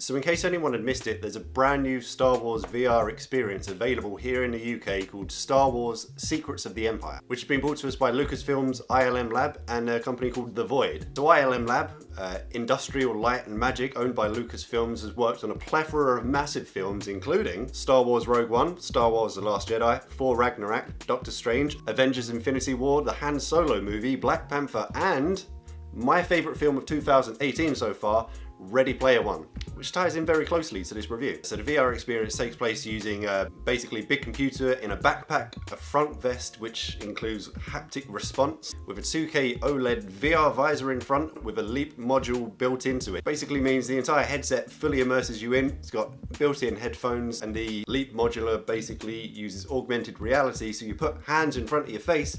So in case anyone had missed it, there's a brand new Star Wars VR experience available here in the UK called Star Wars Secrets of the Empire, which has been brought to us by Lucasfilm's ILMxLAB and a company called The Void. So ILMxLAB, Industrial Light and Magic, owned by Lucasfilms, has worked on a plethora of massive films including Star Wars Rogue One, Star Wars The Last Jedi, Thor Ragnarok, Doctor Strange, Avengers Infinity War, the Han Solo movie, Black Panther, and my favourite film of 2018 so far, Ready Player One, which ties in very closely to this review. So the VR experience takes place using basically a big computer in a backpack, a front vest which includes haptic response, with a 2K OLED VR visor in front with a LEAP module built into it. Basically means the entire headset fully immerses you in. It's got built-in headphones, and the LEAP modular basically uses augmented reality, so you put hands in front of your face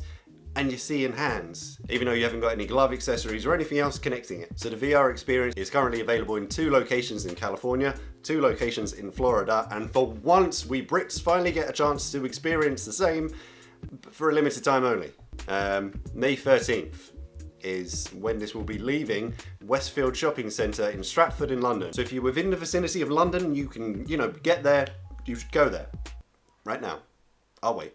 and you're seeing hands, even though you haven't got any glove accessories or anything else connecting it. So the VR experience is currently available in 2 locations in California, 2 locations in Florida, and for once we Brits finally get a chance to experience the same, but for a limited time only. May 13th is when this will be leaving Westfield Shopping Centre in Stratford in London. So if you're within the vicinity of London, you can, get there. You should go there right now. I'll wait.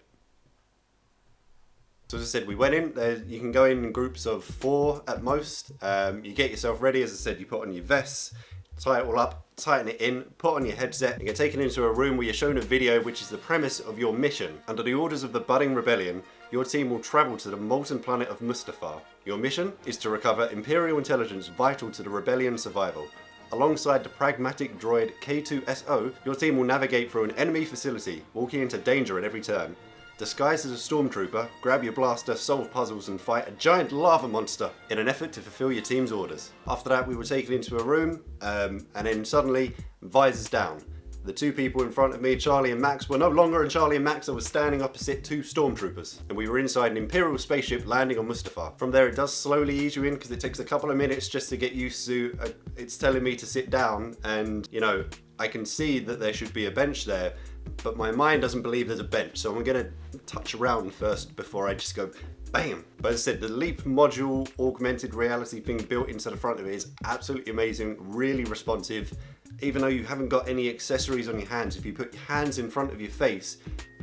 So as I said, we went in, you can go in groups of 4 at most. You get yourself ready, as I said, you put on your vests, tie it all up, tighten it in, put on your headset, you get taken into a room where you're shown a video which is the premise of your mission. Under the orders of the budding rebellion, your team will travel to the molten planet of Mustafar. Your mission is to recover imperial intelligence vital to the rebellion's survival. Alongside the pragmatic droid K2SO, your team will navigate through an enemy facility, walking into danger at every turn. Disguised as a stormtrooper, grab your blaster, solve puzzles and fight a giant lava monster in an effort to fulfill your team's orders. After that we were taken into a room and then suddenly visors down. The 2 people in front of me, Charlie and Max, were no longer in Charlie and Max. I was standing opposite 2 stormtroopers, and we were inside an imperial spaceship landing on Mustafar. From there it does slowly ease you in because it takes a couple of minutes just to get used to. It's telling me to sit down, and I can see that there should be a bench there, but my mind doesn't believe there's a bench, so I'm gonna touch around first before I just go bam. But as I said, the LEAP module augmented reality thing built into the front of it is absolutely amazing, really responsive. Even though you haven't got any accessories on your hands, if you put your hands in front of your face,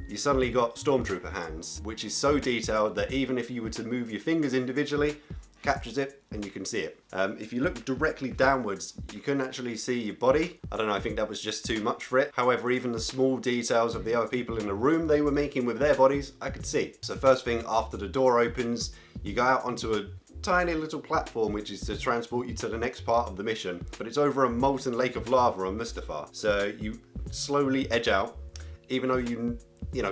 you suddenly got stormtrooper hands, which is so detailed that even if you were to move your fingers individually, captures it and you can see it. If you look directly downwards, you couldn't actually see your body. I don't know, I think that was just too much for it. However, even the small details of the other people in the room they were making with their bodies, I could see. So first thing, after the door opens, you go out onto a tiny little platform which is to transport you to the next part of the mission, but it's over a molten lake of lava on Mustafar. So you slowly edge out, even though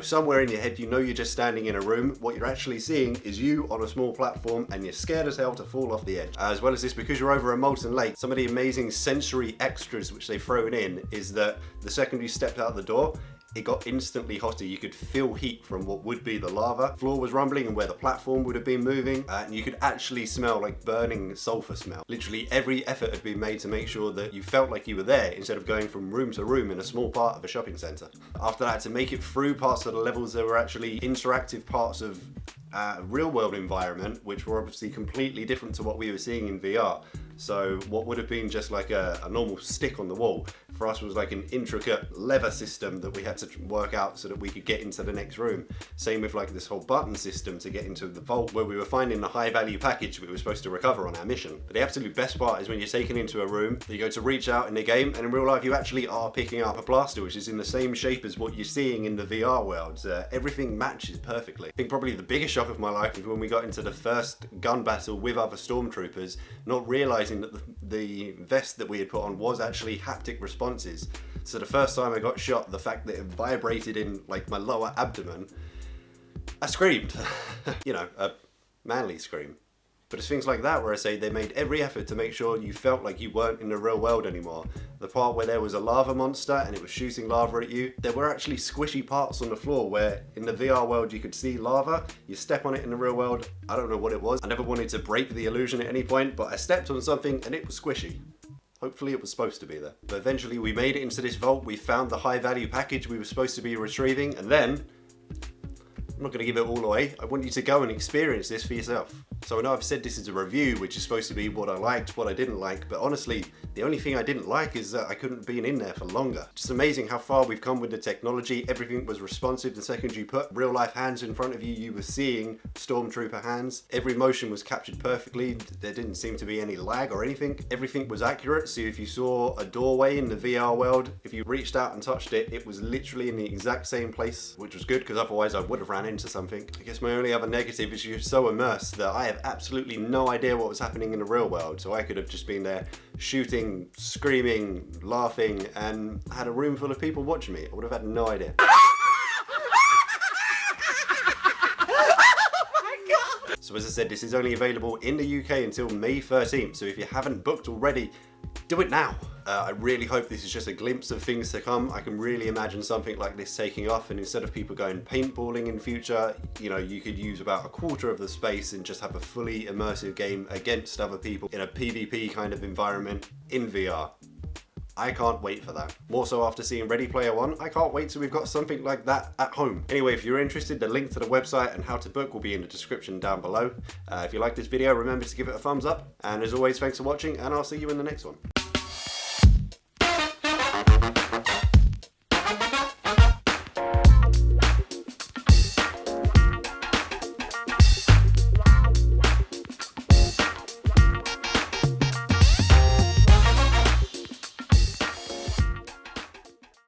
somewhere in your head you're just standing in a room. What you're actually seeing is you on a small platform, and you're scared as hell to fall off the edge. As well as this, because you're over a molten lake, some of the amazing sensory extras which they've thrown in is that the second you stepped out the door, it got instantly hotter. You could feel heat from what would be the lava. Floor was rumbling and where the platform would have been moving, and you could actually smell like burning sulfur smell. Literally every effort had been made to make sure that you felt like you were there instead of going from room to room in a small part of a shopping centre. After that, to make it through parts of the levels, there were actually interactive parts of real world environment, which were obviously completely different to what we were seeing in VR. So what would have been just like a normal stick on the wall, for us was like an intricate lever system that we had to work out so that we could get into the next room. Same with like this whole button system to get into the vault where we were finding the high value package we were supposed to recover on our mission. But the absolute best part is when you're taken into a room, you go to reach out in the game, and in real life you actually are picking up a blaster which is in the same shape as what you're seeing in the VR world. Everything matches perfectly. I think probably the biggest shock of my life was when we got into the first gun battle with other stormtroopers, not realizing that the vest that we had put on was actually haptic responses. So the first time I got shot, the fact that it vibrated in like my lower abdomen, I screamed. A manly scream. But it's things like that where I say they made every effort to make sure you felt like you weren't in the real world anymore. The part where there was a lava monster and it was shooting lava at you, there were actually squishy parts on the floor where in the VR world you could see lava. You step on it in the real world, I don't know what it was. I never wanted to break the illusion at any point, but I stepped on something and it was squishy. Hopefully it was supposed to be there. But eventually we made it into this vault, we found the high value package we were supposed to be retrieving, and then I'm not going to give it all away. I want you to go and experience this for yourself. So I know I've said this is a review, which is supposed to be what I liked, what I didn't like, but honestly, the only thing I didn't like is that I couldn't be in there for longer. Just amazing how far we've come with the technology. Everything was responsive. The second you put real life hands in front of you, you were seeing stormtrooper hands. Every motion was captured perfectly. There didn't seem to be any lag or anything. Everything was accurate. So if you saw a doorway in the VR world, if you reached out and touched it, it was literally in the exact same place, which was good because otherwise I would have ran into something. I guess my only other negative is you're so immersed that I have absolutely no idea what was happening in the real world. So I could have just been there shooting, screaming, laughing, and had a room full of people watching me. I would have had no idea. So as I said, this is only available in the UK until May 13th. So if you haven't booked already, do it now. I really hope this is just a glimpse of things to come. I can really imagine something like this taking off, and instead of people going paintballing in future, you know, you could use about a quarter of the space and just have a fully immersive game against other people in a PvP kind of environment in VR. I can't wait for that. More so after seeing Ready Player One, I can't wait till we've got something like that at home. Anyway, if you're interested, the link to the website and how to book will be in the description down below. If you like this video, remember to give it a thumbs up. And as always, thanks for watching, and I'll see you in the next one.